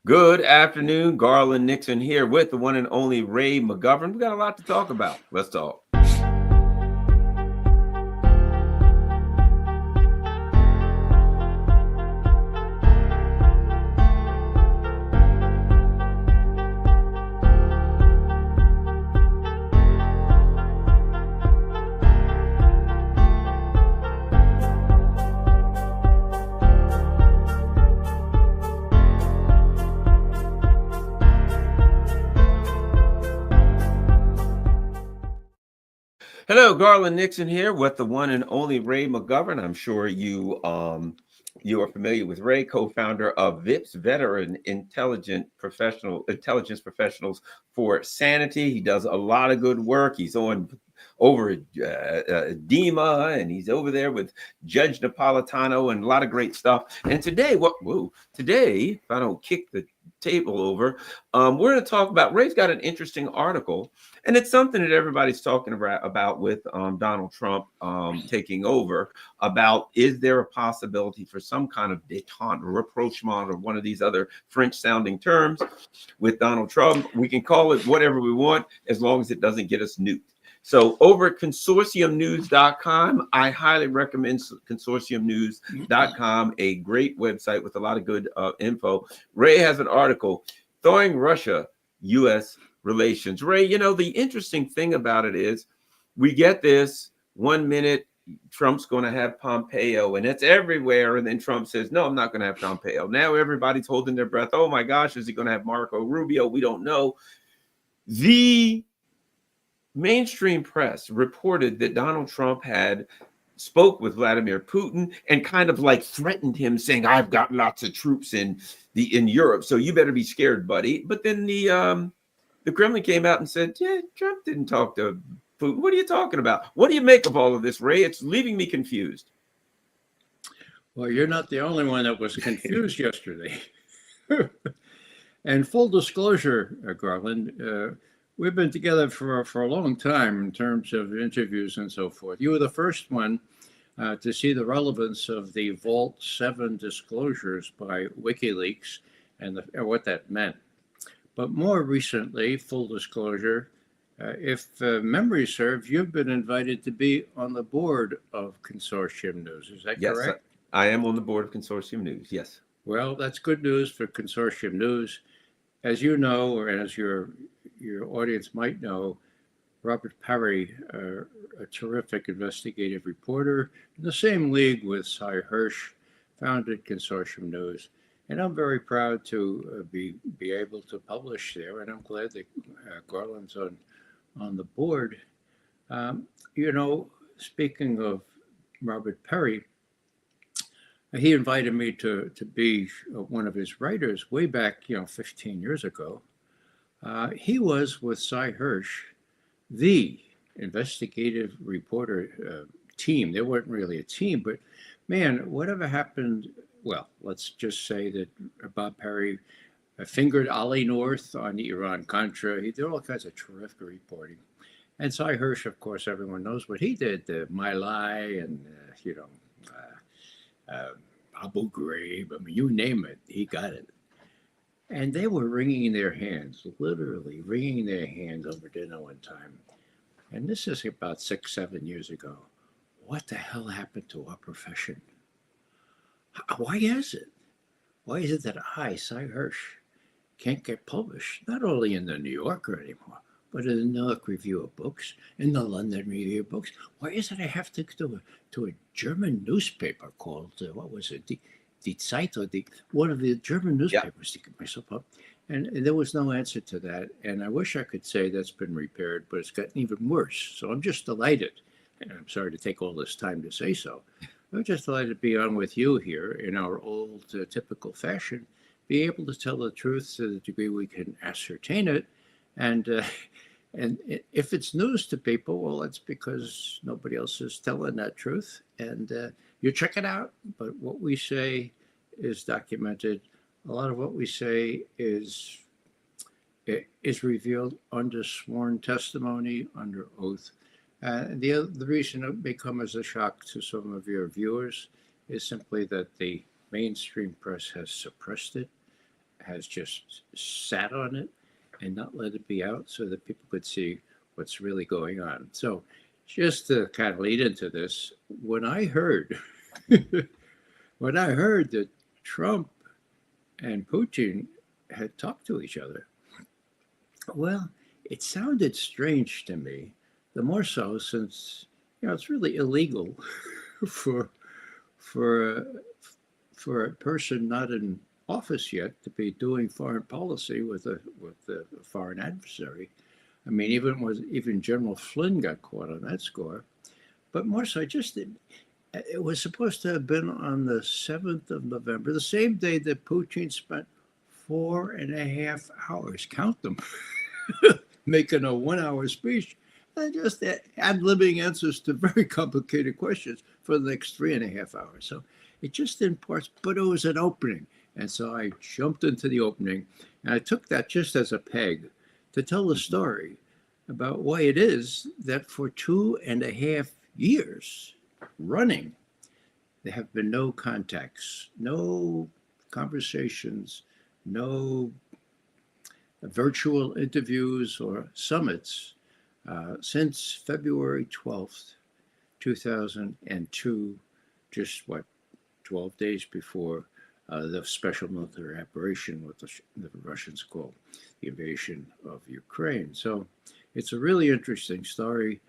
Good afternoon, Garland Nixon here with the one and only Ray McGovern. We got a lot to talk about. Let's talk. Hello, Garland Nixon here with the one and only Ray McGovern. I'm sure you are familiar with Ray, co-founder of VIPS, Veteran Intelligence Professionals for Sanity. He does a lot of good work. He's on over DEMA, and he's over there with Judge Napolitano and a lot of great stuff. And today, today, if I don't kick the table over, we're going to talk about. Ray's got an interesting article, and it's something that everybody's talking about with Donald Trump taking over. About, is there a possibility for some kind of detente or rapprochement or one of these other French-sounding terms with Donald Trump? We can call it whatever we want as long as it doesn't get us nuked. So over at consortiumnews.com, I highly recommend consortiumnews.com, a great website with a lot of good info. Ray has an article, Thawing Russia-U.S. Relations. Ray, the interesting thing about it is we get this 1 minute, Trump's going to have Pompeo, and it's everywhere. And then Trump says, no, I'm not going to have Pompeo. Now everybody's holding their breath. Oh my gosh, is he going to have Marco Rubio? We don't know. The mainstream press reported that Donald Trump had spoke with Vladimir Putin and kind of like threatened him, saying, I've got lots of troops in Europe, so you better be scared, buddy. But then the Kremlin came out and said, yeah, Trump didn't talk to Putin. What are you talking about? What do you make of all of this, Ray? It's leaving me confused. Well, you're not the only one that was confused yesterday. And full disclosure, Garland, we've been together for a long time in terms of interviews and so forth. You were the first one to see the relevance of the Vault 7 disclosures by WikiLeaks and what that meant. But more recently, full disclosure, if memory serves, you've been invited to be on the board of Consortium News. Is that correct? I am on the board of Consortium News, yes. Well, that's good news for Consortium News. As you know, or as your audience might know, Robert Perry, a terrific investigative reporter in the same league with Cy Hirsch, founded Consortium News. And I'm very proud to be able to publish there, and I'm glad that Garland's on the board. Speaking of Robert Perry, he invited me to be one of his writers way back, 15 years ago. He was with Cy Hirsch, the investigative reporter team. They weren't really a team, but man, whatever happened, well, let's just say that Bob Perry fingered Ali North on the Iran-Contra. He did all kinds of terrific reporting. And Cy Hirsch, of course, everyone knows what he did, the My Lai and, Abu Ghraib, you name it, he got it. And they were wringing their hands, literally wringing their hands over dinner one time. And this is about 6, 7 years ago. What the hell happened to our profession? Why is it? Why is it that I, Cy Hirsch, can't get published, not only in the New Yorker anymore, but in the New York Review of Books, in the London Review of Books? Why is it I have to go to a German newspaper called, what was it, Die Zeit, or one of the German newspapers to get myself up? And there was no answer to that. And I wish I could say that's been repaired, but it's gotten even worse. So I'm just delighted. And I'm sorry to take all this time to say so. I'm just delighted to be on with you here in our old typical fashion, be able to tell the truth to the degree we can ascertain it. And if it's news to people, well, that's because nobody else is telling that truth. And you check it out. But what we say is documented. A lot of what we say is revealed under sworn testimony, under oath. The reason it may come as a shock to some of your viewers is simply that the mainstream press has suppressed it, has just sat on it and not let it be out so that people could see what's really going on. So, just to kind of lead into this, when I heard when I heard that Trump and Putin had talked to each other, well, it sounded strange to me. The more so since it's really illegal for for for a person not in office yet to be doing foreign policy with a foreign adversary. I mean, even General Flynn got caught on that score. But more so, it was supposed to have been on the 7th of November, the same day that Putin spent 4.5 hours, count them, making a 1 hour speech and just ad-libbing answers to very complicated questions for the next 3.5 hours. So it just in parts, but it was an opening. And so I jumped into the opening and I took that just as a peg to tell the story about why it is that for 2.5 years running, there have been no contacts, no conversations, no virtual interviews or summits since February 12th, 2002, just 12 days before the special military operation, what the Russians call the invasion of Ukraine. So it's a really interesting story.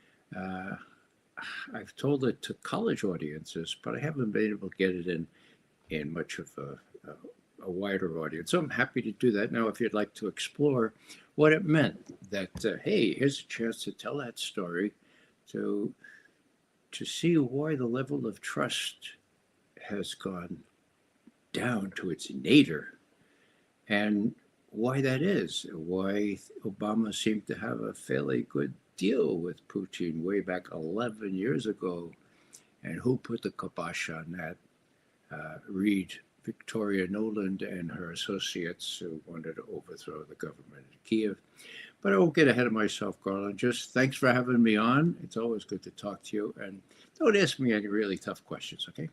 I've told it to college audiences, but I haven't been able to get it in much of a wider audience. So I'm happy to do that now. If you'd like to explore what it meant, that hey, here's a chance to tell that story, to see why the level of trust has gone down to its nadir, and why that is, why Obama seemed to have a fairly good deal with Putin way back 11 years ago, and who put the kibosh on that. Read Victoria Noland and her associates who wanted to overthrow the government in Kiev. But I won't get ahead of myself, Garland. Just thanks for having me on. It's always good to talk to you. And don't ask me any really tough questions, okay?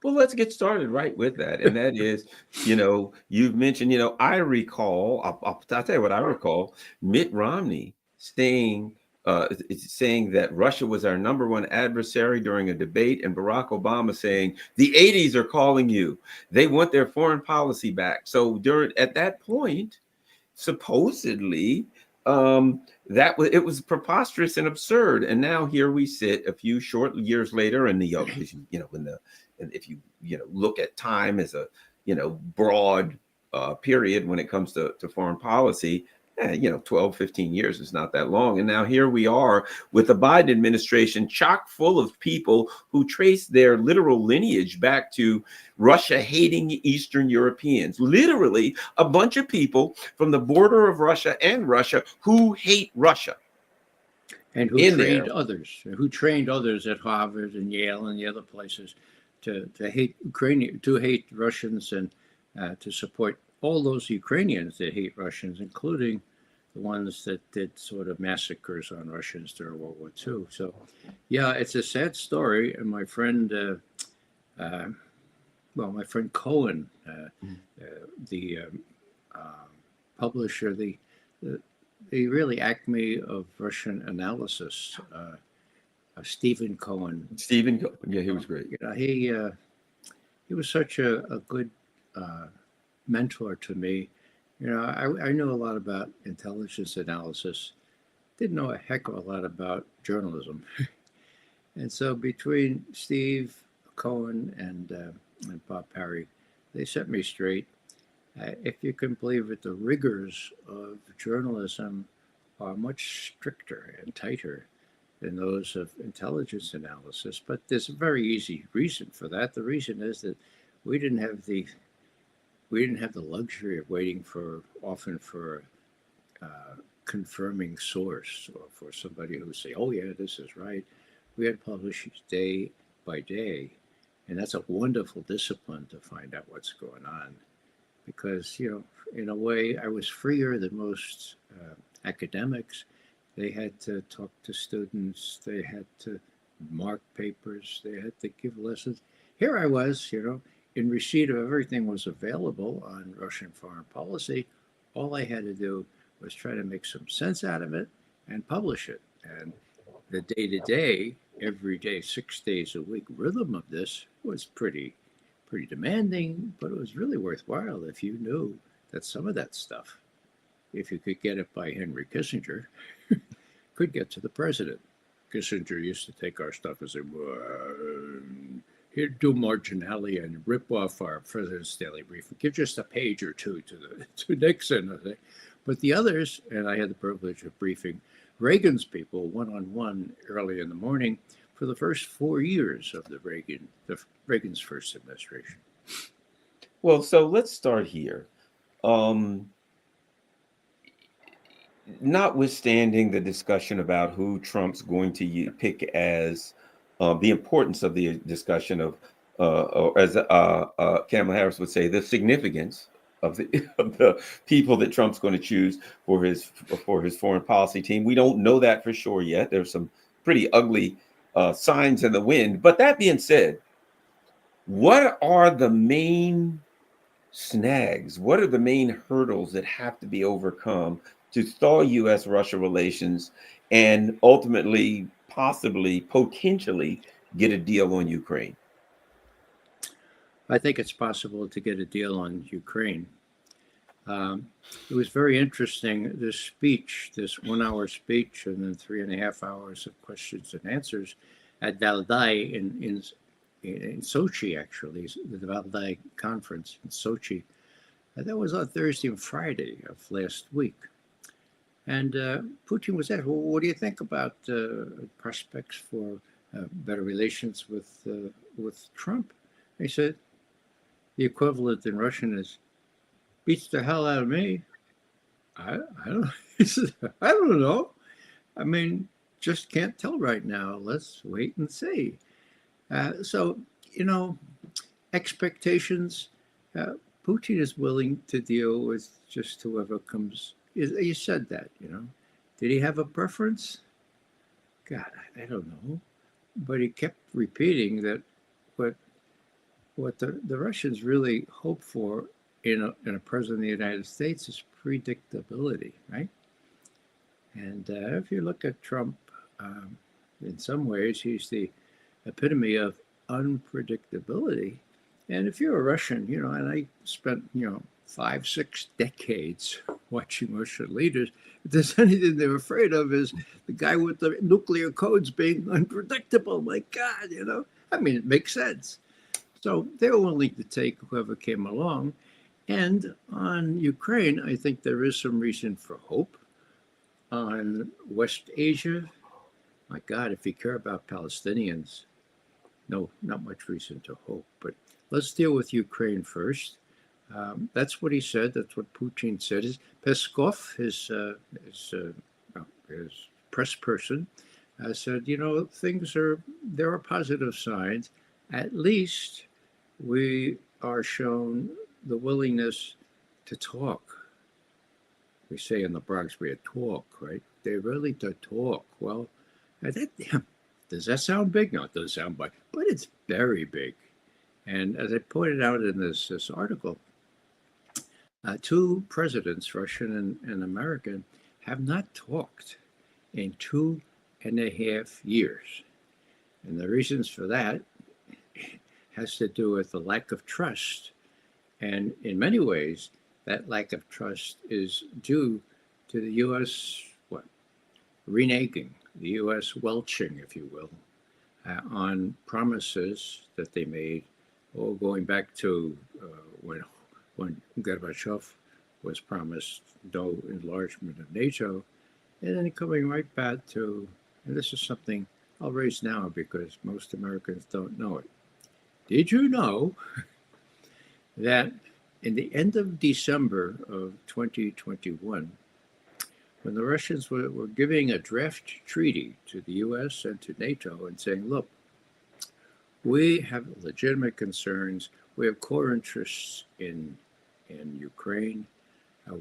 Well, let's get started right with that. And that is, you've mentioned, I recall, I'll tell you what I recall, Mitt Romney saying that Russia was our number one adversary during a debate, and Barack Obama saying the 80s are calling you. They want their foreign policy back. So at that point, supposedly, it was preposterous and absurd. And now here we sit a few short years later, and if you look at time as a broad period when it comes to foreign policy, 12, 15 years is not that long. And now here we are with the Biden administration chock full of people who trace their literal lineage back to Russia-hating Eastern Europeans. Literally a bunch of people from the border of Russia and Russia who hate Russia. And who trained others at Harvard and Yale and the other places to hate Ukrainian, to hate Russians, and to support all those Ukrainians that hate Russians, including the ones that did sort of massacres on Russians during World War II. So, yeah, it's a sad story. And my friend, my friend Cohen, the publisher, the really acme of Russian analysis, Stephen Cohen. Yeah, he was great. He was such a good mentor to me. I knew a lot about intelligence analysis, didn't know a heck of a lot about journalism. And so between Steve Cohen and Bob Parry, they set me straight. If you can believe it, the rigors of journalism are much stricter and tighter than those of intelligence analysis. But there's a very easy reason for that. The reason is that we didn't have the luxury of waiting often for confirming source, or for somebody who would say, oh yeah, this is right. We had published day by day, and that's a wonderful discipline to find out what's going on, because in a way I was freer than most academics. They had to talk to students, they had to mark papers, they had to give lessons. Here I was, in receipt of everything was available on Russian foreign policy, all I had to do was try to make some sense out of it and publish it. And the day to day, every day, 6 days a week rhythm of this was pretty demanding, but it was really worthwhile if you knew that some of that stuff, if you could get it by Henry Kissinger, could get to the president. Kissinger used to take our stuff and say, well, he'd do marginality and rip off our president's daily briefing, give just a page or two to Nixon. But the others, and I had the privilege of briefing Reagan's people one-on-one early in the morning for the first 4 years of Reagan's first administration. Well, so let's start here. Notwithstanding the discussion about who Trump's going to pick as the importance of the discussion of, or as Kamala Harris would say, the significance of the people that Trump's going to choose for his foreign policy team. We don't know that for sure yet. There's some pretty ugly signs in the wind. But that being said, what are the main snags? What are the main hurdles that have to be overcome to thaw U.S.-Russia relations and ultimately, possibly, potentially get a deal on Ukraine? I think it's possible to get a deal on Ukraine. It was very interesting, this speech, this 1 hour speech, and then 3.5 hours of questions and answers at Valdai in Sochi, actually, the Valdai conference in Sochi. That was on Thursday and Friday of last week. And Putin was asked, well, what do you think about prospects for better relations with Trump? He said, the equivalent in Russian is, beats the hell out of me. I don't. He said, I don't know. I mean, just can't tell right now. Let's wait and see. So, expectations. Putin is willing to deal with just whoever comes. You said that. Did he have a preference? God, I don't know. But he kept repeating that what the Russians really hope for in a president of the United States is predictability, right? And if you look at Trump, in some ways, he's the epitome of unpredictability. And if you're a Russian, and I spent, 5-6 decades watching Russian leaders, if there's anything they're afraid of is the guy with the nuclear codes being unpredictable. My God, I mean, it makes sense. So they're willing to take whoever came along. And on Ukraine, I think there is some reason for hope. On West Asia, my God, if you care about Palestinians, no, not much reason to hope. But let's deal with Ukraine first. That's what he said. That's what Putin said. Peskov, his press person, said, there are positive signs. At least we are shown the willingness to talk. We say in the Bronx, we talk, right? They're really to talk. Well, does that sound big? No, it doesn't sound big, but it's very big. And as I pointed out in this article, two presidents, Russian and American, have not talked in 2.5 years. And the reasons for that has to do with the lack of trust. And in many ways, that lack of trust is due to the U.S. reneging, the U.S. welching, if you will, on promises that they made, going back to when Gorbachev was promised no enlargement of NATO, and then coming right back to, and this is something I'll raise now because most Americans don't know it. Did you know that in the end of December of 2021, when the Russians were giving a draft treaty to the U.S. and to NATO and saying, look, we have legitimate concerns. We have core interests in Ukraine.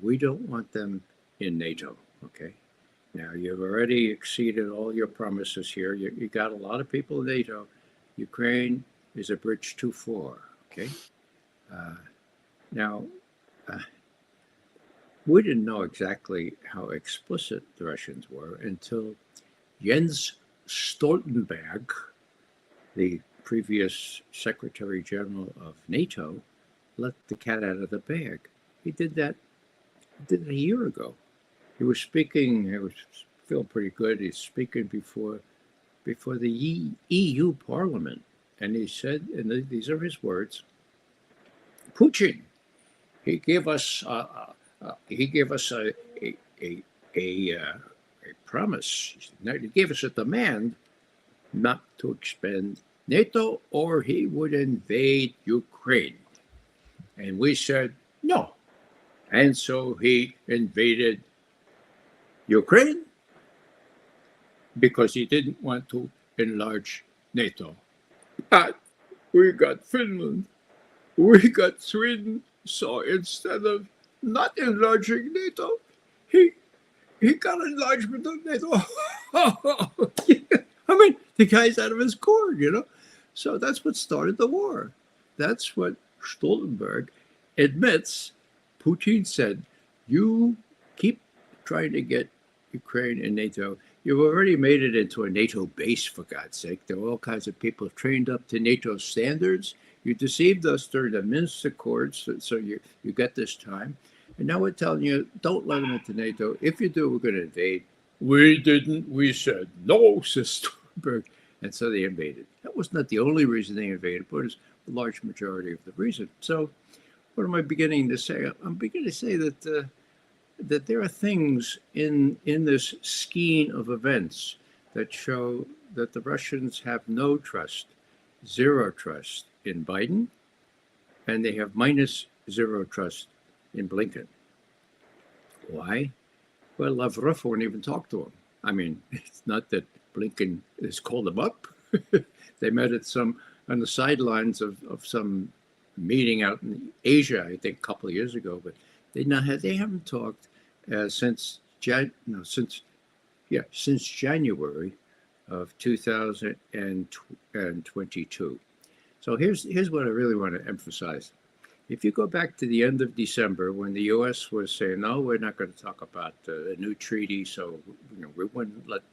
We don't want them in NATO, okay? Now, you've already exceeded all your promises here. You got a lot of people in NATO. Ukraine is a bridge too far, okay? Uh, now, uh, we didn't know exactly how explicit the Russians were until Jens Stoltenberg, the previous Secretary General of NATO, let the cat out of the bag. He did it a year ago. He was speaking. He was feeling pretty good. He's speaking before the EU Parliament, and he said, and these are his words: Putin, he gave us a a, a, uh, a promise. He gave us a demand not to expand NATO, or he would invade Ukraine. And we said no. And so he invaded Ukraine because he didn't want to enlarge NATO. But we got Finland, we got Sweden. So instead of not enlarging NATO, he he got enlargement of NATO. I mean, the guy's out of his gourd. So that's what started the war. That's what Stoltenberg admits. Putin said, "You keep trying to get Ukraine and NATO. You've already made it into a NATO base, for God's sake. There are all kinds of people trained up to NATO standards. You deceived us during the Minsk Accords, so you get this time. And now we're telling you, don't let them into NATO. If you do, we're going to invade." We didn't. We said no, says Stoltenberg. And so they invaded. That was not the only reason they invaded, but it's a large majority of the reason. So what am I beginning to say? I'm beginning to say that there are things in this skein of events that show that the Russians have no trust, zero trust in Biden, and they have minus zero trust in Blinken. Why? Well, Lavrov won't even talk to him. I mean, it's not that Blinken has called him up. They met on the sidelines of some meeting out in Asia, I think, a couple of years ago, but they haven't talked since January of 2022. So here's what I really want to emphasize. If you go back to the end of December, when the U.S. was saying, "No, we're not going to talk about a new treaty, so we wouldn't let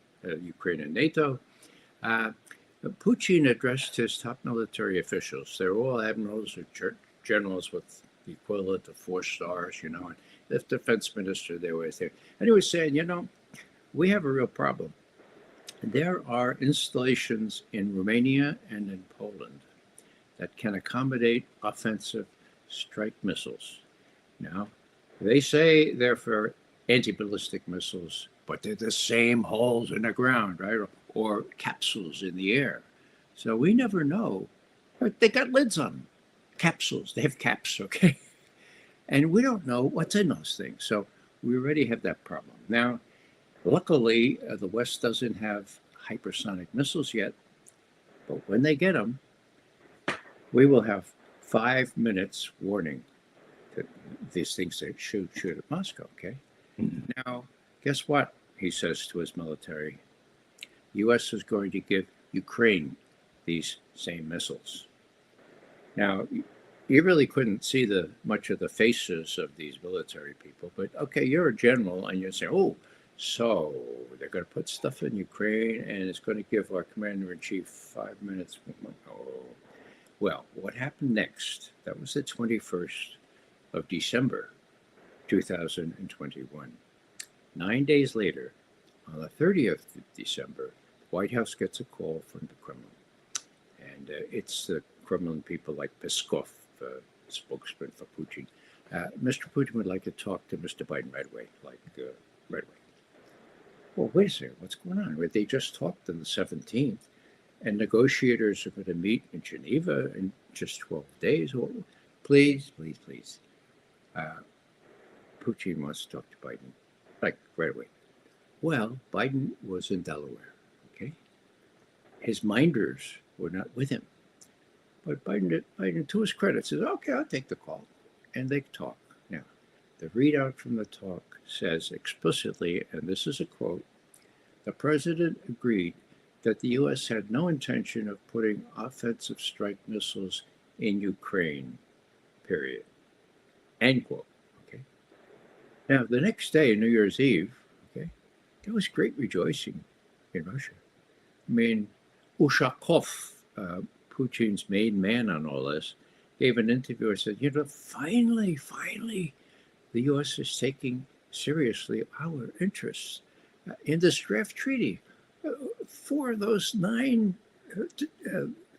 Ukraine and NATO," Putin addressed his top military officials. They're all admirals or generals with the equivalent of 4 stars, and the defense minister, they were there. And he was saying, we have a real problem. There are installations in Romania and in Poland that can accommodate offensive strike missiles. Now, they say they're for anti-ballistic missiles, but they're the same holes in the ground, right? Or capsules in the air. So we never know. They got lids on them. Capsules. They have caps, okay? And we don't know what's in those things. So we already have that problem. Now, luckily, the West doesn't have hypersonic missiles yet. But when they get them, we will have 5 minutes warning that these things they shoot at Moscow, okay? Mm-hmm. Now, guess what? He says to his military. U.S. is going to give Ukraine these same missiles. Now, you really couldn't see much of the faces of these military people, but okay, you're a general and you're saying, oh, so they're going to put stuff in Ukraine and it's going to give our commander-in-chief 5 minutes. Oh. Well, what happened next? That was the 21st of December, 2021. 9 days later, on the 30th of December, the White House gets a call from the Kremlin. And it's the Kremlin people like Peskov, spokesman for Putin. Mr. Putin would like to talk to Mr. Biden right away, right away. Well, wait a second, what's going on? They just talked on the 17th, and negotiators are going to meet in Geneva in just 12 days. Well, please. Putin wants to talk to Biden, like right away. Well, Biden was in Delaware, okay? His minders were not with him. But Biden, to his credit, says, okay, I'll take the call. And they talk. Now, the readout from the talk says explicitly, and this is a quote, the president agreed that the U.S. had no intention of putting offensive strike missiles in Ukraine. period. End quote. Okay. Now, the next day, New Year's Eve, okay, there was great rejoicing in Russia. I mean, Ushakov, Putin's main man on all this, gave an interview and said, finally, the U.S. is taking seriously our interests in this draft treaty. Four of those nine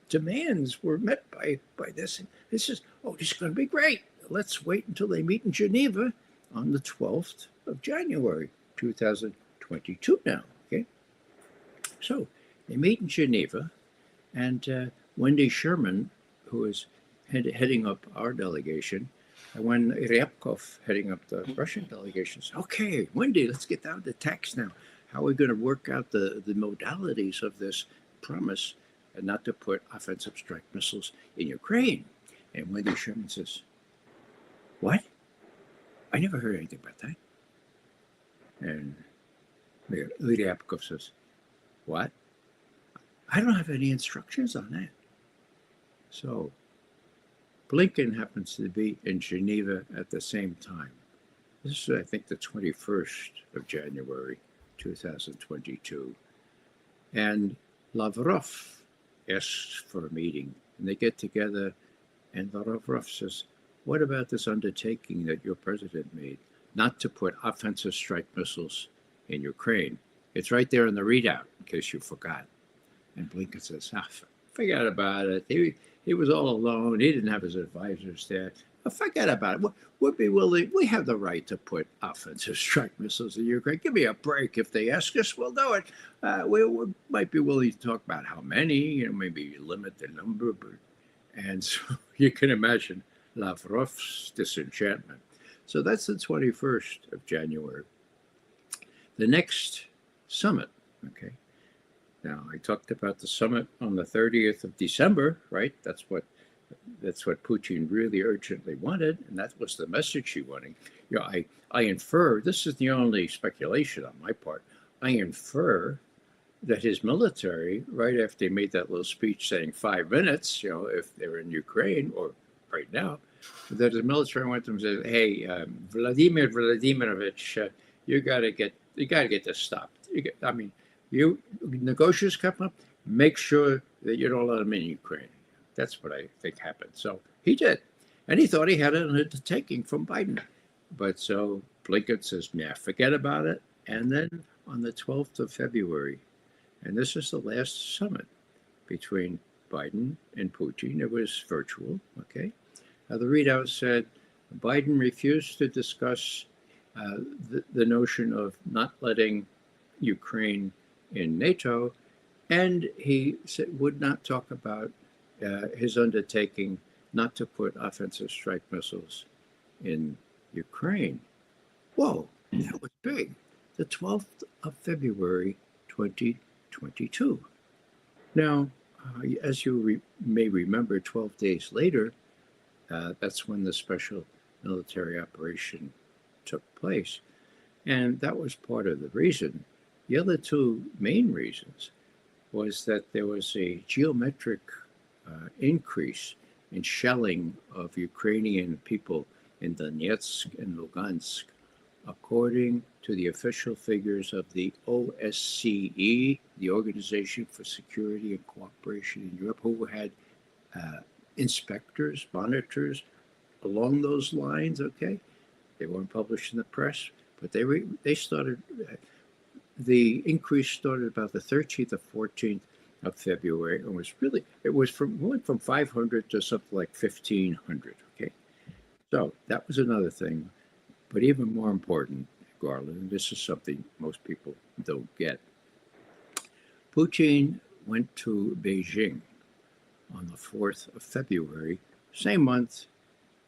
demands were met by this. This is going to be great. Let's wait until they meet in Geneva on the 12th of January, 2022 now, okay? So they meet in Geneva, and Wendy Sherman, who is heading up our delegation, and when Ryabkov, heading up the Russian delegation, said, okay, Wendy, let's get down to text now. How are we going to work out the modalities of this promise and not to put offensive strike missiles in Ukraine? And Wendy Sherman says, what? I never heard anything about that. And Ryabkov says, what? I don't have any instructions on that. So Blinken happens to be in Geneva at the same time. This is, I think, the 21st of January, 2022. And Lavrov asks for a meeting, and they get together, and Lavrov says, what about this undertaking that your president made, not to put offensive strike missiles in Ukraine? It's right there in the readout, in case you forgot. And Blinken says, forget about it. He was all alone. He didn't have his advisors there. Forget about it. We'd be willing. We have the right to put offensive strike missiles in Ukraine. Give me a break. If they ask us, we'll do it. We might be willing to talk about how many, maybe limit the number. And so you can imagine Lavrov's disenchantment. So that's the 21st of January. The next summit, okay. Now, I talked about the summit on the 30th of December, right? That's what Putin really urgently wanted, and that was the message he wanted. I infer, this is the only speculation on my part, I infer that his military, right after he made that little speech saying 5 minutes, if they're in Ukraine or right now, that his military went to him and said, hey, Vladimir Vladimirovich, you got to get this stopped. You negotiators come up, make sure that you don't let them in Ukraine. That's what I think happened. So he did. And he thought he had an undertaking from Biden. But so Blinken says, nah, forget about it. And then on the 12th of February, and this is the last summit between Biden and Putin. It was virtual, okay? The readout said Biden refused to discuss the notion of not letting Ukraine in NATO, and he would not talk about his undertaking not to put offensive strike missiles in Ukraine. Whoa, that was big. The 12th of February, 2022. Now, as you may remember, 12 days later, that's when the special military operation took place. And that was part of the reason. The other two main reasons was that there was a geometric increase in shelling of Ukrainian people in Donetsk and Lugansk, according to the official figures of the OSCE, the Organization for Security and Cooperation in Europe, who had inspectors, monitors along those lines, okay? They weren't published in the press, but they started, the increase started about the 13th or 14th of February, and went from 500 to something like 1,500, okay? So that was another thing. But even more important, Garland, this is something most people don't get. Putin went to Beijing on the 4th of February, same month,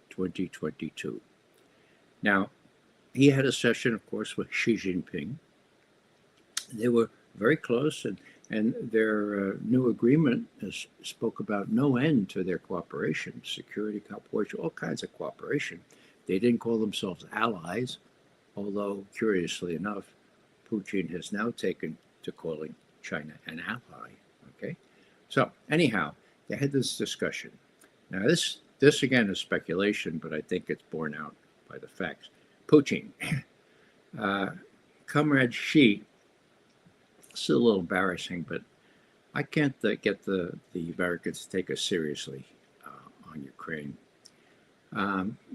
2022. Now, he had a session, of course, with Xi Jinping. They were very close, and their new agreement spoke about no end to their cooperation, security cooperation, all kinds of cooperation. They didn't call themselves allies, although, curiously enough, Putin has now taken to calling China an ally, okay? So, anyhow, they had this discussion. Now, this this again is speculation, but I think it's borne out by the facts. Putin, uh, Comrade Xi, it's a little embarrassing, but I can't get the Americans to take us seriously on Ukraine.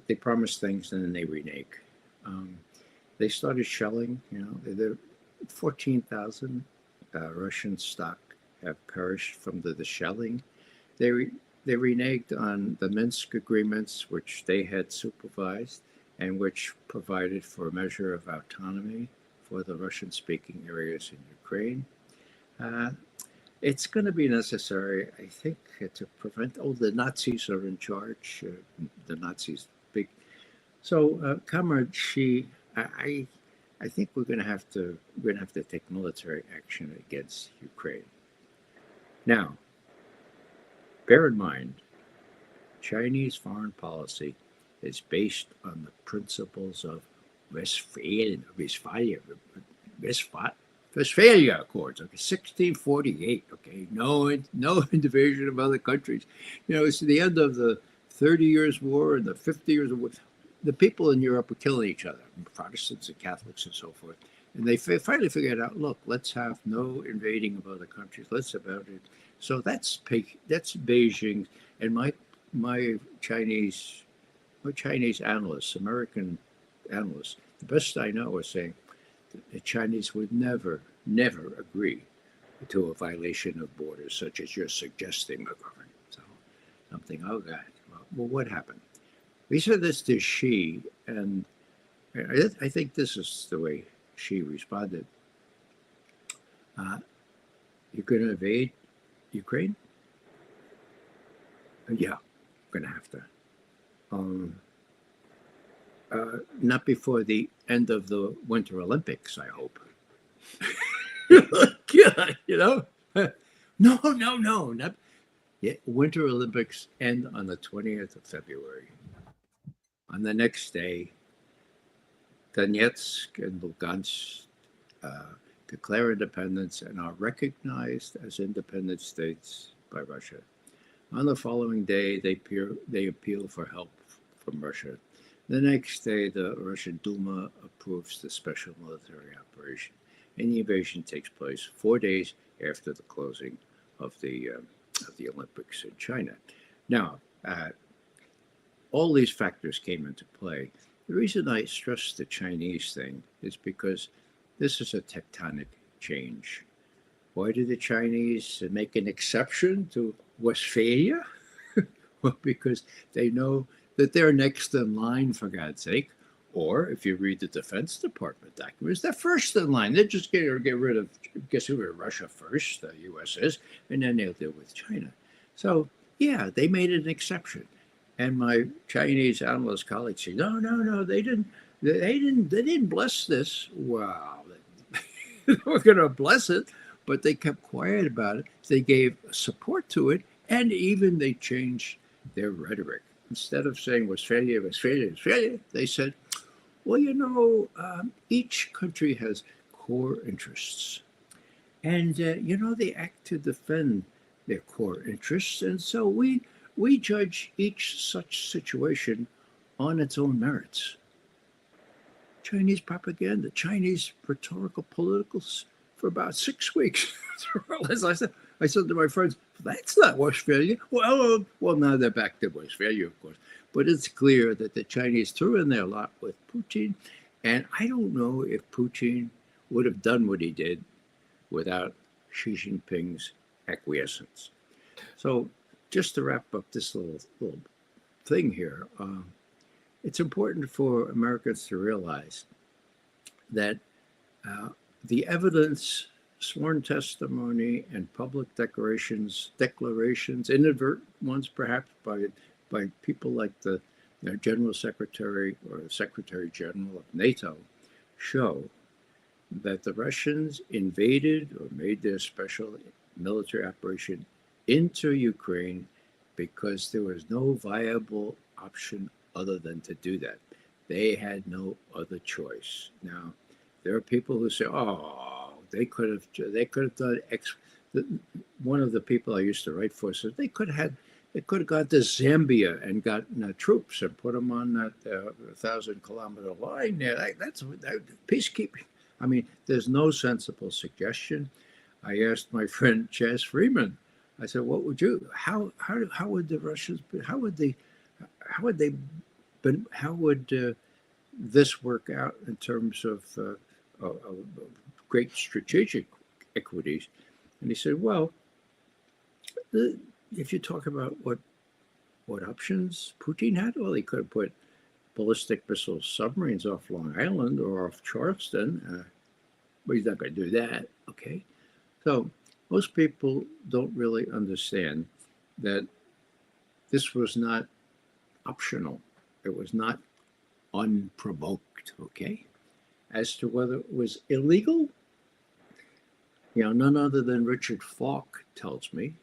They promise things and then they renege. Um, they started shelling, 14,000 Russian stock have perished from the shelling. They reneged on the Minsk agreements, which they had supervised and which provided for a measure of autonomy for the Russian-speaking areas in Ukraine. Uh, it's going to be necessary, I think, to prevent. Oh, the Nazis are in charge. The Nazis, big. So, Comrade Xi, I think we're going to have to take military action against Ukraine. Now, bear in mind, Chinese foreign policy is based on the principles of Westphalia Accords, okay, 1648, okay, no invasion of other countries. It's the end of the 30 Years' War and the 50 Years of War. The people in Europe were killing each other, Protestants and Catholics and so forth. And they finally figured out, look, let's have no invading of other countries. Let's about it. So that's Beijing, and my Chinese analysts, American analysts, the best I know are saying the Chinese would never agree to a violation of borders such as you're suggesting, Mcgovern. So something, oh God, well, what happened? We said this to Xi, and I think this is the way Xi responded. You're going to invade Ukraine? Yeah, we're going to have to. Not before the end of the Winter Olympics, I hope. God, No, not. Yeah, Winter Olympics end on the 20th of February. On the next day, Donetsk and Lugansk declare independence and are recognized as independent states by Russia. On the following day, they appeal for help from Russia. The next day, the Russian Duma approves the special military operation, and the invasion takes place 4 days after the closing of the Olympics in China. Now, all these factors came into play. The reason I stress the Chinese thing is because this is a tectonic change. Why did the Chinese make an exception to Westphalia? Well, because they know that they're next in line, for God's sake. Or if you read the Defense Department documents, they're first in line. They're just going to get rid of Russia first, the U.S. is, and then they'll deal with China. So, yeah, they made an exception. And my Chinese analyst colleagues say, no, they didn't bless this. Wow, they were going to bless it, but they kept quiet about it. They gave support to it, and even they changed their rhetoric. Instead of saying Westphalia, they said, well, each country has core interests. And, they act to defend their core interests. And so we judge each such situation on its own merits. Chinese propaganda, Chinese rhetorical politicals for about 6 weeks. I said to my friends, that's not Westphalia. Well, now they're back to Westphalia, of course. But it's clear that the Chinese threw in their lot with Putin. And I don't know if Putin would have done what he did without Xi Jinping's acquiescence. So just to wrap up this little thing here, it's important for Americans to realize that the evidence, sworn testimony, and public declarations, inadvertent ones perhaps by people like the General Secretary or the Secretary General of NATO, show that the Russians invaded or made their special military operation into Ukraine because there was no viable option other than to do that. They had no other choice. Now, there are people who say, "Oh, they could have done X." One of the people I used to write for said they could have had It could have gone to Zambia and gotten troops and put them on that 1,000-kilometer line there. That's peacekeeping. I mean, there's no sensible suggestion. I asked my friend Chas Freeman. I said, "What would you? How would the Russians? How would they? How would they? But how would this work out in terms of great strategic equities?" And he said, "Well, if you talk about what options Putin had, well, he could have put ballistic missile submarines off Long Island or off Charleston, but he's not going to do that. Okay, so most people don't really understand that this was not optional. It was not unprovoked. Okay, as to whether it was illegal, none other than Richard Falk tells me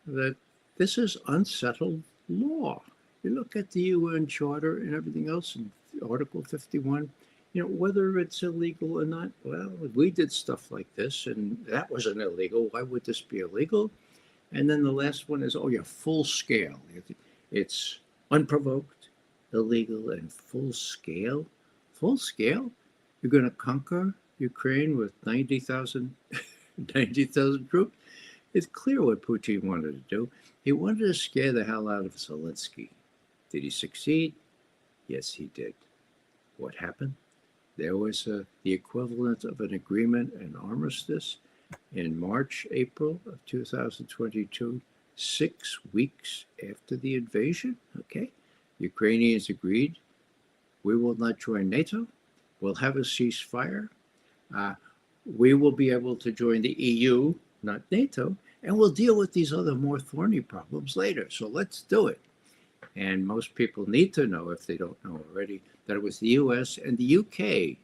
that this is unsettled law. You look at the UN Charter and everything else in Article 51, whether it's illegal or not, well, we did stuff like this and that wasn't illegal. Why would this be illegal? And then the last one is, full scale. It's unprovoked, illegal, and full scale. Full scale? You're going to conquer Ukraine with 90,000 troops? It's clear what Putin wanted to do. He wanted to scare the hell out of Zelensky. Did he succeed? Yes, he did. What happened? There was the equivalent of an agreement, an armistice, in March, April of 2022, 6 weeks after the invasion. Okay, Ukrainians agreed, we will not join NATO. We'll have a ceasefire. We will be able to join the EU, not NATO, and we'll deal with these other more thorny problems later. So let's do it. And most people need to know, if they don't know already, that it was the US and the UK,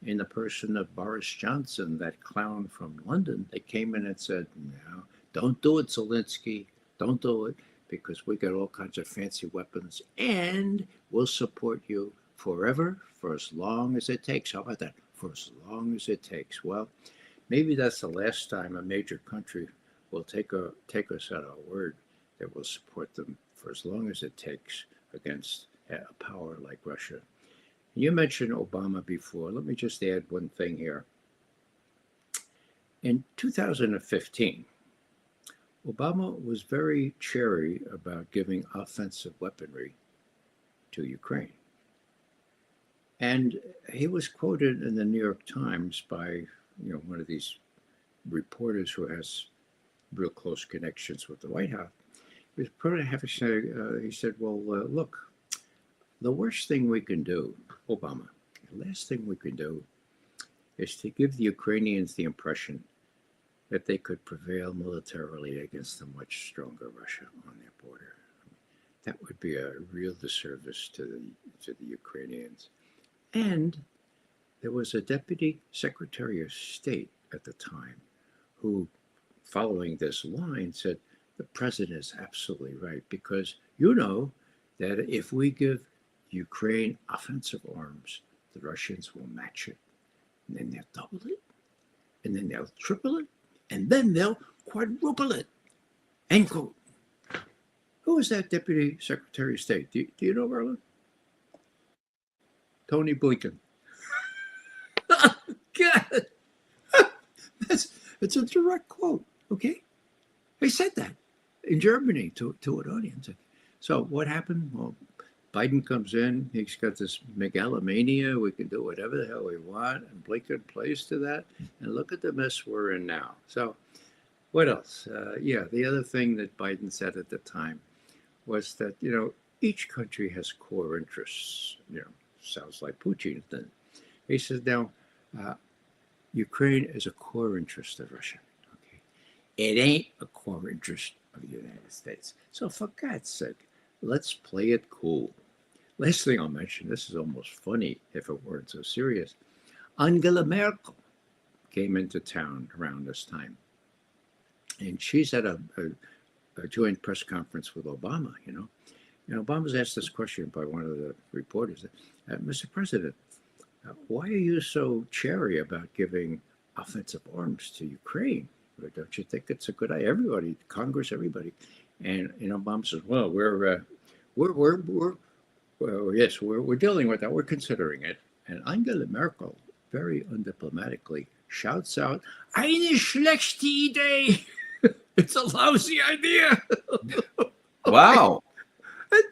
in the person of Boris Johnson, that clown from London, that came in and said, no, don't do it, Zelensky. Don't do it, because we got all kinds of fancy weapons, and we'll support you forever, for as long as it takes. How about that? For as long as it takes. Well, maybe that's the last time a major country will take us at our word, that we'll support them for as long as it takes against a power like Russia. You mentioned Obama before. Let me just add one thing here. In 2015, Obama was very chary about giving offensive weaponry to Ukraine. And he was quoted in the New York Times by one of these reporters who has real close connections with the White House. He said, well, look, the worst thing we can do, Obama, the last thing we can do is to give the Ukrainians the impression that they could prevail militarily against a much stronger Russia on their border. That would be a real disservice to the Ukrainians. And there was a deputy secretary of state at the time who, following this line, said, the president is absolutely right, because that if we give Ukraine offensive arms, the Russians will match it. And then they'll double it, and then they'll triple it, and then they'll quadruple it. End quote. Who was that deputy secretary of state? Do you know, Merlin? Tony Blinken. God. It's a direct quote, okay? He said that in Germany to an audience. So what happened? Well, Biden comes in. He's got this megalomania. We can do whatever the hell we want. And Blinken plays to that. And look at the mess we're in now. So what else? The other thing that Biden said at the time was that, each country has core interests. Sounds like Putin then. He says, now, Ukraine is a core interest of Russia. Okay, it ain't a core interest of the United States. So for God's sake, let's play it cool. Last thing I'll mention, this is almost funny if it weren't so serious. Angela Merkel came into town around this time. And she's at a joint press conference with Obama, And Obama's asked this question by one of the reporters. Mr. President, why are you so chary about giving offensive arms to Ukraine? Don't you think it's a good idea? Everybody, Congress, everybody. And Obama says, "Well, we're well, yes, we're dealing with that. We're considering it." And Angela Merkel, very undiplomatically, shouts out, "Eine schlechte Idee." It's a lousy idea. Okay. Wow.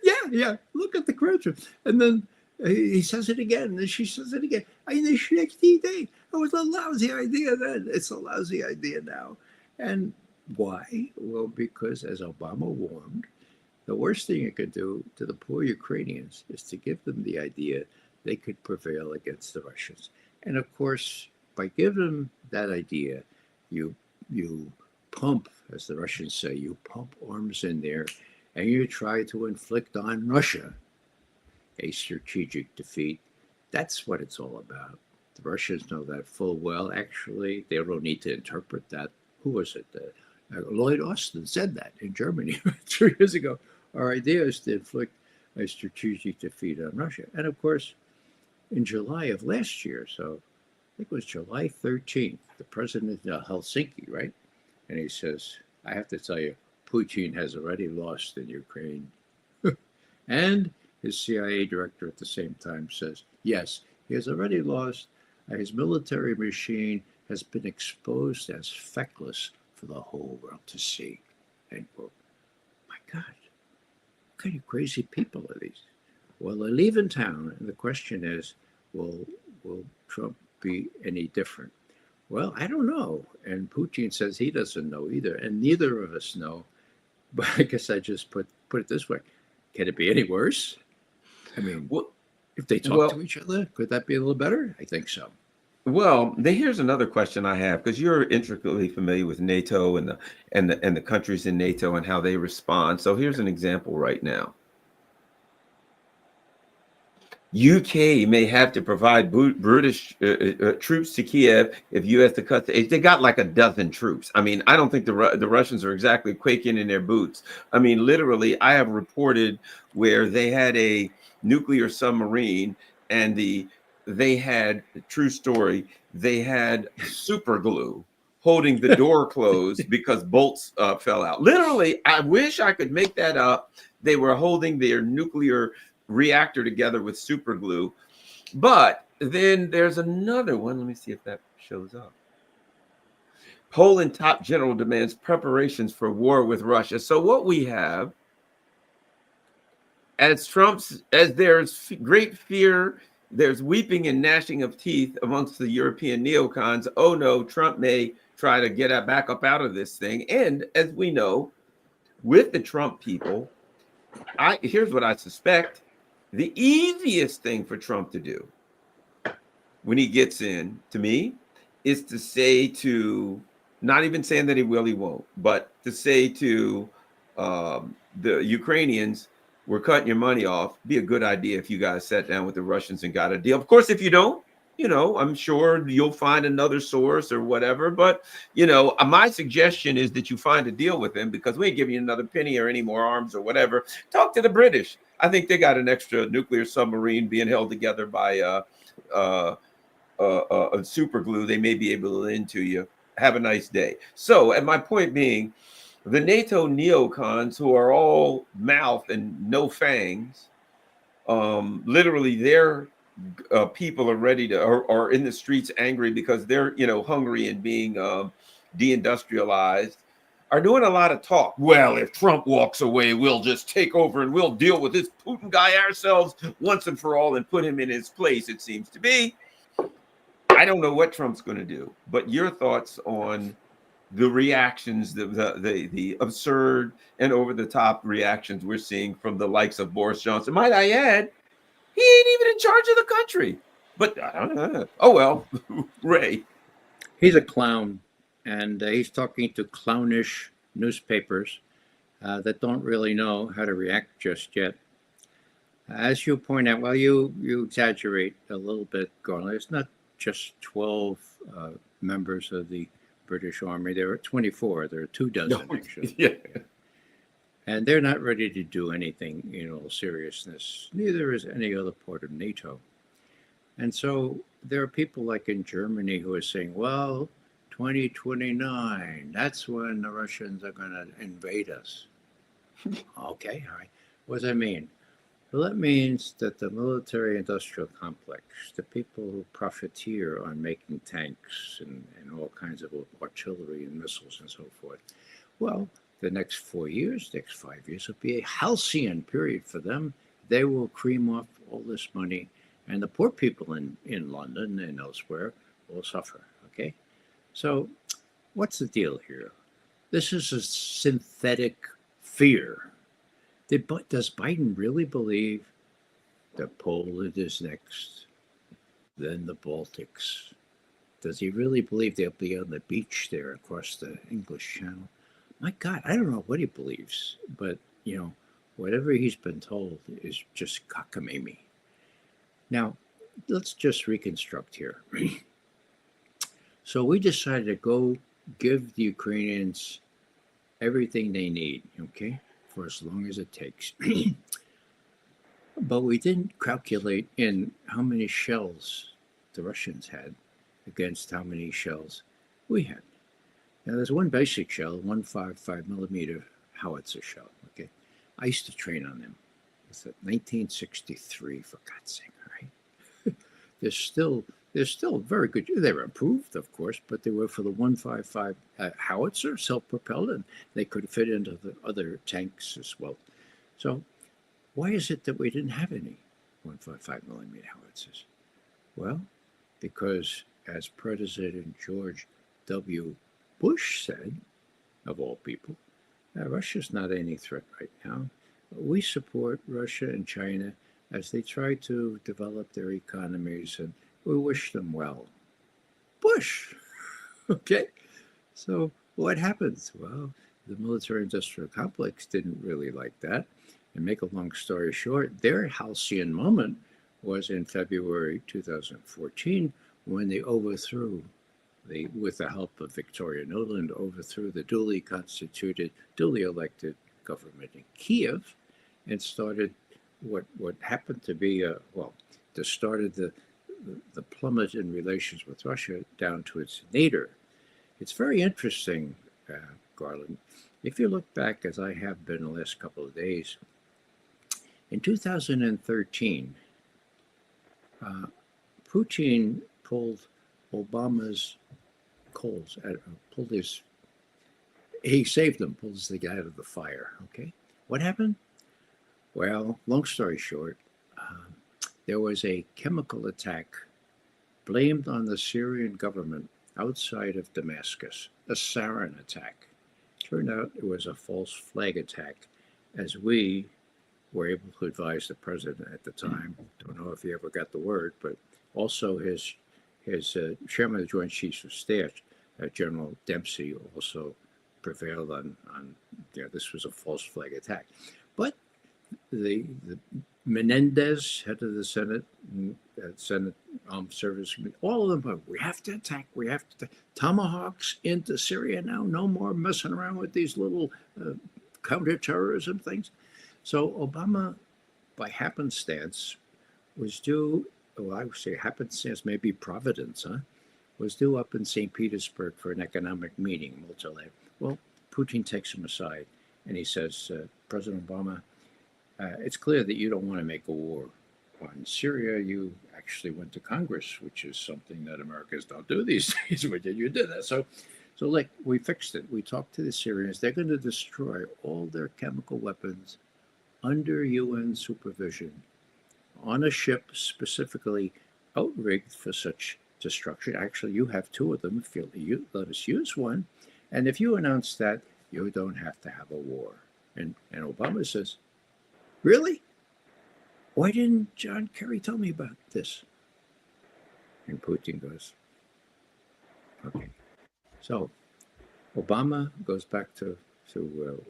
Yeah, yeah. Look at the correction. And then he says it again, and then she says it again. Eine schlechte Idee. It was a lousy idea then. It's a lousy idea now. And why? Well, because as Obama warned, the worst thing you could do to the poor Ukrainians is to give them the idea they could prevail against the Russians. And of course, by giving them that idea, you you pump, as the Russians say, you pump arms in there, and you try to inflict on Russia a strategic defeat. That's what it's all about. The Russians know that full well. Actually, they don't need to interpret that. Who was it? Lloyd Austin said that in Germany 3 years ago. Our idea is to inflict a strategic defeat on Russia. And of course, in July of last year, so I think it was July 13th, the president of Helsinki, right? And he says, I have to tell you, Putin has already lost in Ukraine. And his CIA director at the same time says, yes, he has already lost. His military machine has been exposed as feckless for the whole world to see. End quote. My God, what kind of crazy people are these? Well, they're leaving town, and the question is, will Trump be any different? Well, I don't know. And Putin says he doesn't know either, and neither of us know. But I guess I just put it this way: can it be any worse? I mean, Well, if they talk to well, each other, could that be a little better? I think so. here's another question I have because you're intricately familiar with NATO and the countries in NATO and how they respond. So here's an example right now. UK may have to provide British troops to Kiev if US to cut. They got like a dozen troops. I mean, I don't think the Russians are exactly quaking in their boots. I mean, literally, I have reported where they had a nuclear submarine and they had, true story, they had super glue holding the door closed because bolts fell out. Literally, I wish I could make that up. They were holding their nuclear reactor together with super glue. But then there's another one. Let me see if that shows up. Poland top general demands preparations for war with Russia. So what we have, as there's great fear, there's weeping and gnashing of teeth amongst the European neocons. Oh no, Trump may try to get back up out of this thing. And as we know, with the Trump people, here's what I suspect. The easiest thing for Trump to do when he gets in, to me, is to say to, not even saying that he will, he won't, but to say to the Ukrainians, we're cutting your money off. Be a good idea if you guys sat down with the Russians and got a deal. Of course, if you don't, I'm sure you'll find another source or whatever. But, my suggestion is that you find a deal with him because we ain't giving you another penny or any more arms or whatever. Talk to the British. I think they got an extra nuclear submarine being held together by super glue. They may be able to lend to you. Have a nice day. So, at my point being, the NATO neocons who are all mouth and no fangs, literally their people are ready to are in the streets angry because they're hungry and being deindustrialized, are doing a lot of talk. Well, if Trump walks away, we'll just take over and we'll deal with this Putin guy ourselves once and for all and put him in his place, it seems to be. I don't know what Trump's going to do, but your thoughts on the reactions, the absurd and over the top reactions we're seeing from the likes of Boris Johnson. Might I add, he ain't even in charge of the country. But oh well, Ray. He's a clown, and he's talking to clownish newspapers that don't really know how to react just yet. As you point out, well, you exaggerate a little bit, Garland. It's not just 12 members of the British Army. There are 24. There are 24, actually. Yeah. And they're not ready to do anything in all seriousness. Neither is any other part of NATO. And so there are people like in Germany who are saying, well, 2029, that's when the Russians are going to invade us. Okay, all right. What does that mean? Well, that means that the military industrial complex, the people who profiteer on making tanks and all kinds of artillery and missiles and so forth, well, the next 4 years, next 5 years will be a halcyon period for them. They will cream off all this money, and the poor people in London and elsewhere will suffer. Okay? So, what's the deal here? This is a synthetic fear. Does Biden really believe that Poland is next, then the Baltics? Does he really believe they'll be on the beach there across the English Channel? My God, I don't know what he believes, but whatever he's been told is just cockamamie. Now, let's just reconstruct here. So we decided to go give the Ukrainians everything they need, okay, for as long as it takes. But we didn't calculate in how many shells the Russians had against how many shells we had. Now, there's one basic shell, 155 millimeter howitzer shell. Okay, I used to train on them. It's 1963, for God's sake. All right, they're still very good. They were improved, of course, but they were for the 155 howitzer, self-propelled, and they could fit into the other tanks as well. So, why is it that we didn't have any 155 millimeter howitzers? Well, because as President George W. Bush said, of all people, Russia's not any threat right now. We support Russia and China as they try to develop their economies, and we wish them well. Bush! Okay? So what happens? Well, the military-industrial complex didn't really like that. And make a long story short, their halcyon moment was in February 2014 when they overthrew, with the help of Victoria Nuland, overthrew the duly constituted, duly elected government in Kiev and started what happened to be, started the plummet in relations with Russia down to its nadir. It's very interesting, Garland. If you look back, as I have been the last couple of days, in 2013, Putin pulled Obama's coals, he saved them, pulls the guy out of the fire. Okay, what happened? Well, long story short, there was a chemical attack blamed on the Syrian government outside of Damascus, a sarin attack. Turned out it was a false flag attack, as we were able to advise the president at the time. Don't know if he ever got the word, but also his chairman of the Joint Chiefs of Staff, General Dempsey, also prevailed on this was a false flag attack. But the Menendez, head of the Senate Armed Service, all of them, we have to attack. We have to tomahawks into Syria now. No more messing around with these little counterterrorism things. So Obama, by happenstance, was due, I would say happenstance, maybe providence, was due up in St. Petersburg for an economic meeting, multilateral. Well, Putin takes him aside and he says, President Obama, it's clear that you don't want to make a war on Syria. You actually went to Congress, which is something that Americans don't do these days. But you did that. So like, we fixed it. We talked to the Syrians. They're going to destroy all their chemical weapons under UN supervision on a ship specifically outrigged for such destruction. Actually, you have two of them. If you let us use one, and if you announce that, you don't have to have a war. And Obama says, really? Why didn't John Kerry tell me about this? And Putin goes, okay. So Obama goes back to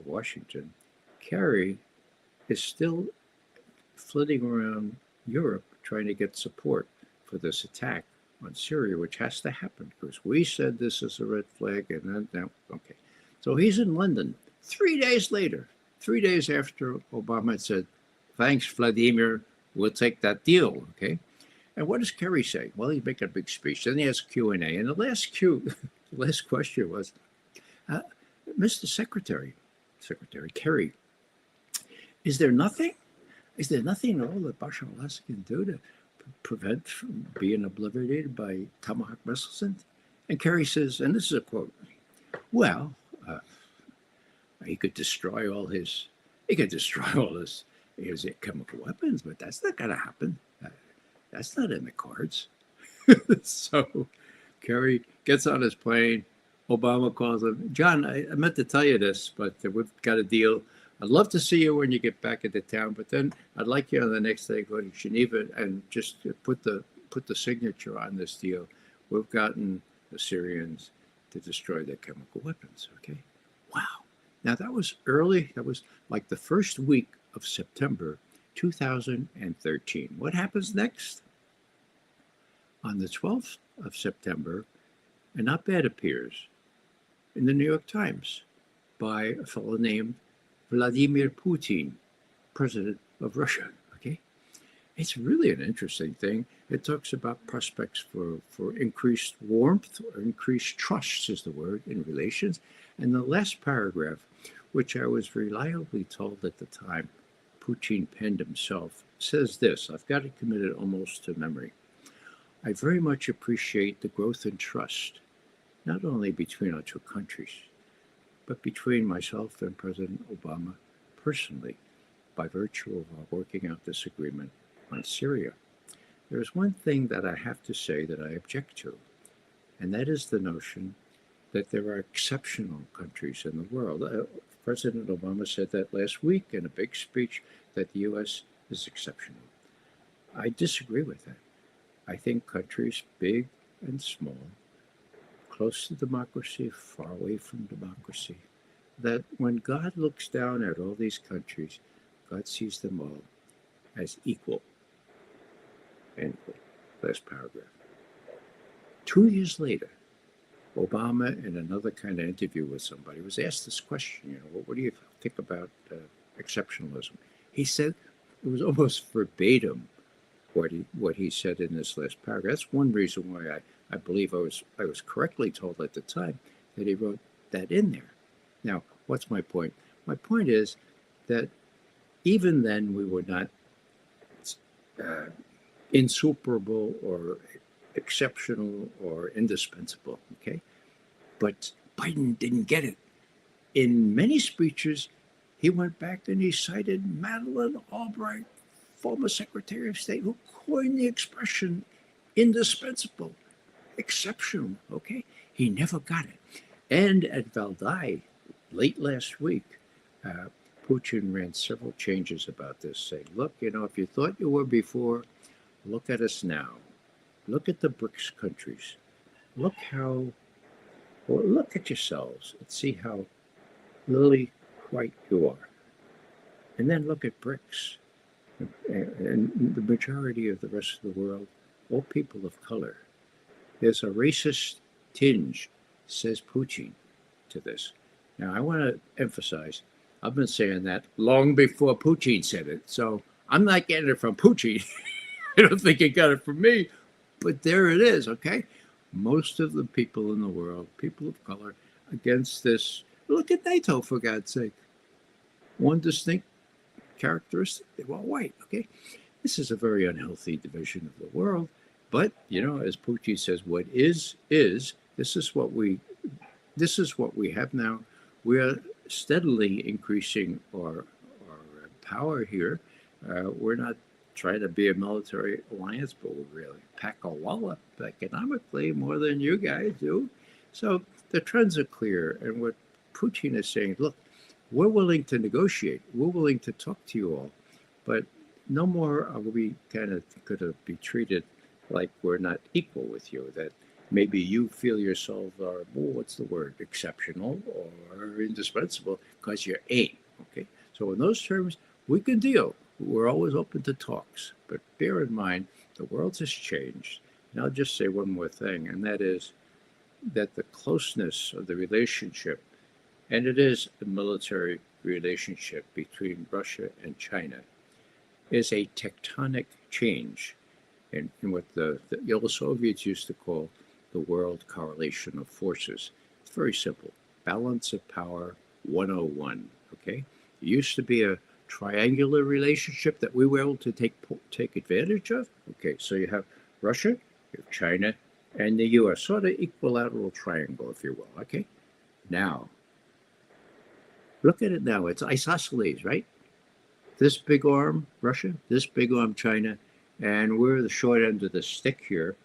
Washington. Kerry is still flitting around Europe trying to get support for this attack on Syria, which has to happen because we said this is a red flag, and then now, okay. So he's in London 3 days later, 3 days after Obama had said, thanks, Vladimir, we'll take that deal, okay? And what does Kerry say? Well, he's making a big speech. Then he has Q&A, and the last question was, Mr. Secretary Kerry, Is there nothing? Is there nothing at all that Bashar al-Assad can do to prevent from being obliterated by Tomahawk missiles? And Kerry says, and this is a quote, well, he could destroy all his, his chemical weapons, but that's not going to happen. That's not in the cards. So Kerry gets on his plane. Obama calls him, John, I meant to tell you this, but we've got a deal. I'd love to see you when you get back into town, but then I'd like you on the next day go to Geneva and just put the signature on this deal. We've gotten the Syrians to destroy their chemical weapons. Okay, wow. Now that was early. That was like the first week of September 2013. What happens next? On the 12th of September, an op-ed appears in the New York Times by a fellow named Vladimir Putin, president of Russia. Okay, it's really an interesting thing. It talks about prospects for increased warmth or increased trust, is the word, in relations. And the last paragraph, which I was reliably told at the time Putin penned himself, says this. I've got it committed almost to memory. I very much appreciate the growth in trust, not only between our two countries, but between myself and President Obama personally, by virtue of our working out this agreement on Syria. There is one thing that I have to say that I object to, and that is the notion that there are exceptional countries in the world. President Obama said that last week in a big speech, that the U.S. is exceptional. I disagree with that. I think countries big and small, close to democracy, far away from democracy, that when God looks down at all these countries, God sees them all as equal. End quote. Last paragraph. 2 years later, Obama, in another kind of interview with somebody, was asked this question, what do you think about exceptionalism? He said, it was almost verbatim what he said in this last paragraph. That's one reason why I believe I was correctly told at the time that he wrote that in there. Now, what's my point? My point is that even then we were not insuperable or exceptional or indispensable, okay? But Biden didn't get it. In many speeches, he went back and he cited Madeleine Albright, former Secretary of State, who coined the expression indispensable, exceptional, okay? He never got it. And at Valdai, late last week, Putin ran several changes about this, saying, look, if you thought you were before, look at us now. Look at the BRICS countries. Look at yourselves and see how lily white you are. And then look at BRICS. And the majority of the rest of the world, all people of color. There's a racist tinge, says Putin, to this. Now, I want to emphasize, I've been saying that long before Putin said it. So I'm not getting it from Putin. I don't think he got it from me. But there it is, okay? Most of the people in the world, people of color, against this. Look at NATO, for God's sake. One distinct characteristic, they're all white, okay? This is a very unhealthy division of the world. But, as Putin says, what is, this is what we have now. We are steadily increasing our power here. We're not trying to be a military alliance, but we really pack a wallop economically more than you guys do. So the trends are clear. And what Putin is saying, look, we're willing to negotiate. We're willing to talk to you all. But no more are we kind of going to be treated like we're not equal with you, that maybe you feel yourself are, what's the word, exceptional or indispensable because you're ain't, okay? So in those terms, we can deal. We're always open to talks. But bear in mind, the world has changed. And I'll just say one more thing, and that is that the closeness of the relationship, and it is a military relationship between Russia and China, is a tectonic change in what the old Soviets used to call the world correlation of forces. It's very simple. Balance of power 101, okay? It used to be a triangular relationship that we were able to take advantage of. Okay, so you have Russia, you have China, and the U.S. Sort of equilateral triangle, if you will. Okay, now look at it now. It's isosceles, right? This big arm, Russia, this big arm, China, and we're the short end of the stick here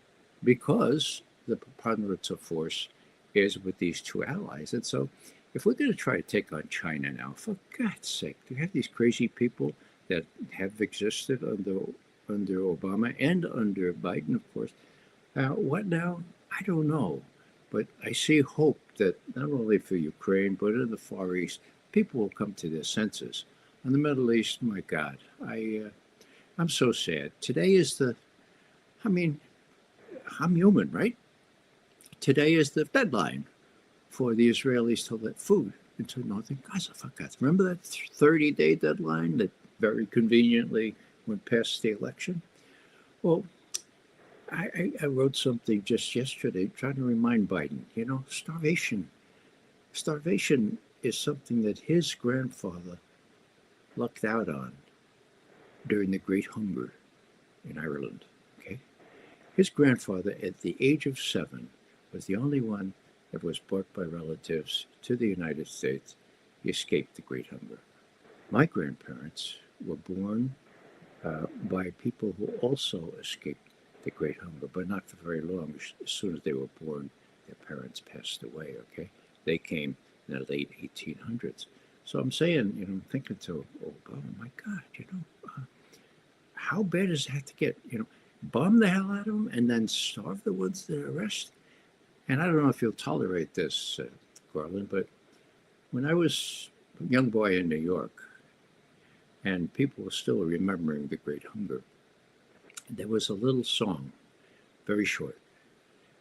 because the preponderance of force is with these two allies. And so if we're going to try to take on China now, for God's sake, do you have these crazy people that have existed under Obama and under Biden, of course? What now? I don't know. But I see hope that not only for Ukraine, but in the Far East, people will come to their senses. In the Middle East, my God, I'm so sad. Today is I mean, I'm human, right? Today is the deadline for the Israelis to let food into northern Gaza. For God's sake. Remember that 30-day deadline that very conveniently went past the election? Well, I wrote something just yesterday trying to remind Biden, starvation is something that his grandfather lucked out on during the Great Hunger in Ireland. Okay, his grandfather, at the age of 7, was the only one that was brought by relatives to the United States. He escaped the Great Hunger. My grandparents were born by people who also escaped the Great Hunger, but not for very long. As soon as they were born, their parents passed away. Okay, they came in the late 1800s. So I'm saying, I'm thinking to Obama, my God, how bad does it have to get? Bomb the hell out of them and then starve the ones that are rest. And I don't know if you'll tolerate this, Garland, but when I was a young boy in New York, and people were still remembering the Great Hunger, there was a little song, very short,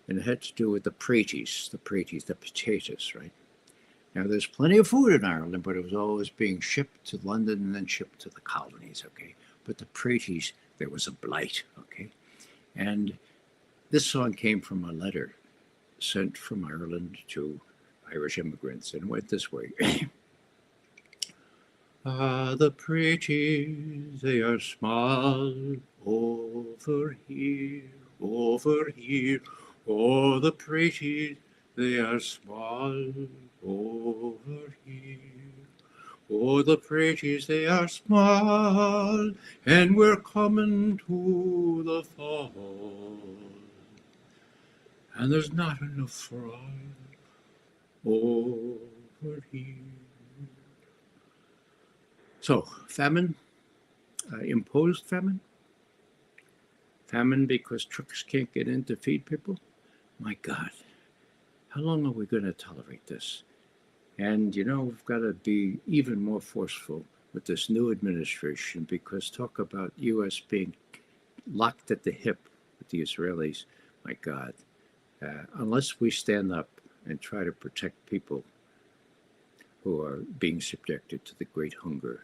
and it had to do with the praties, the potatoes, right? Now, there's plenty of food in Ireland, but it was always being shipped to London and then shipped to the colonies, okay? But the praties, there was a blight, okay? And this song came from a letter sent from Ireland to Irish immigrants, and it went this way. The praties, they are small over here, over here. Oh, the praties, they are small over here. Oh, the praties, they are small, and we're coming to the fall. And there's not enough for all over here. So, famine, imposed famine because trucks can't get in to feed people. My God, how long are we going to tolerate this? And, we've got to be even more forceful with this new administration, because talk about U.S. being locked at the hip with the Israelis. My God, unless we stand up and try to protect people who are being subjected to the Great Hunger.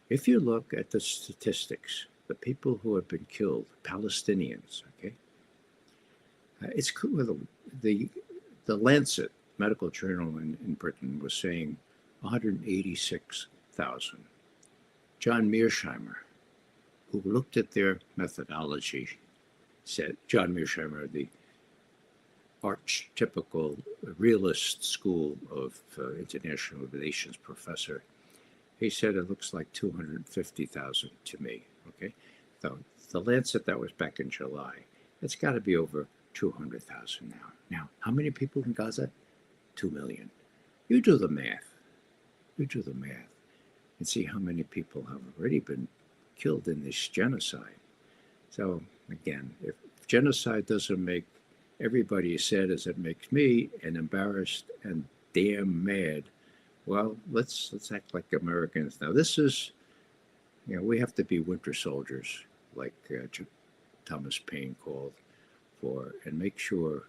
If you look at the statistics, the people who have been killed, Palestinians, okay, it's cool. The Lancet medical journal in Britain was saying 186,000. John Mearsheimer, who looked at their methodology, said, John Mearsheimer, the archetypical realist school of international relations professor, he said it looks like 250,000 to me. Okay, so the Lancet, that was back in July. It's got to be over 200,000 now. Now, how many people in Gaza? 2 million. You do the math. And see how many people have already been killed in this genocide. So again, if genocide doesn't make everybody as sad as it makes me, and embarrassed and damn mad, well, let's act like Americans. Now, this is, we have to be winter soldiers, like Thomas Paine called for, and make sure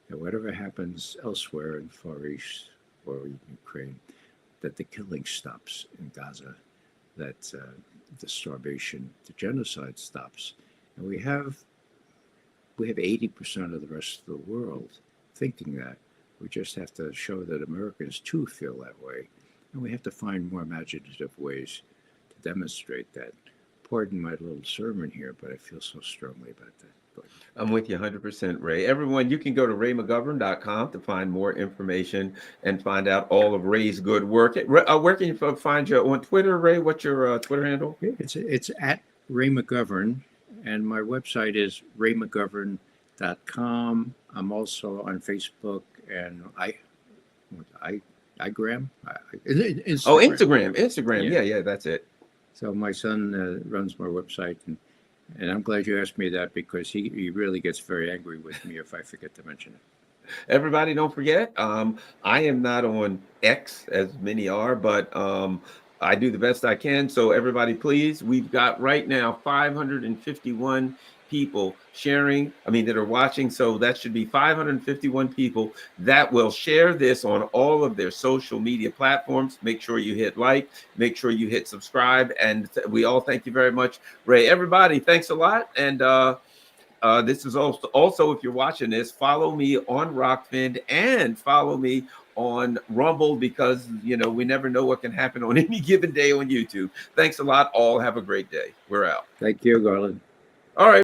that whatever happens elsewhere in Far East or Ukraine, that the killing stops in Gaza, that the starvation, the genocide stops. And we have 80% of the rest of the world thinking that. We just have to show that Americans too feel that way. And we have to find more imaginative ways demonstrate that. Pardon my little sermon here, but I feel so strongly about that. But I'm with you 100%, Ray. Everyone, you can go to raymcgovern.com to find more information and find out all of Ray's good work. Where can you find you on Twitter, Ray? What's your Twitter handle? it's at Ray Mcgovern, and my website is raymcgovern.com. I'm also on Facebook and Instagram. Oh, Instagram. Yeah. Yeah, that's it. So my son runs my website, and I'm glad you asked me that because he really gets very angry with me if I forget to mention it. Everybody, don't forget, I am not on X as many are, but I do the best I can. So everybody, please, we've got right now 551 people sharing, that are watching. So that should be 551 people that will share this on all of their social media platforms. Make sure you hit like, make sure you hit subscribe. And we all thank you very much, Ray. Everybody, thanks a lot. And this is also, if you're watching this, follow me on Rockfin and follow me on Rumble, because we never know what can happen on any given day on YouTube. Thanks a lot. All have a great day. We're out. Thank you, Garland. All right.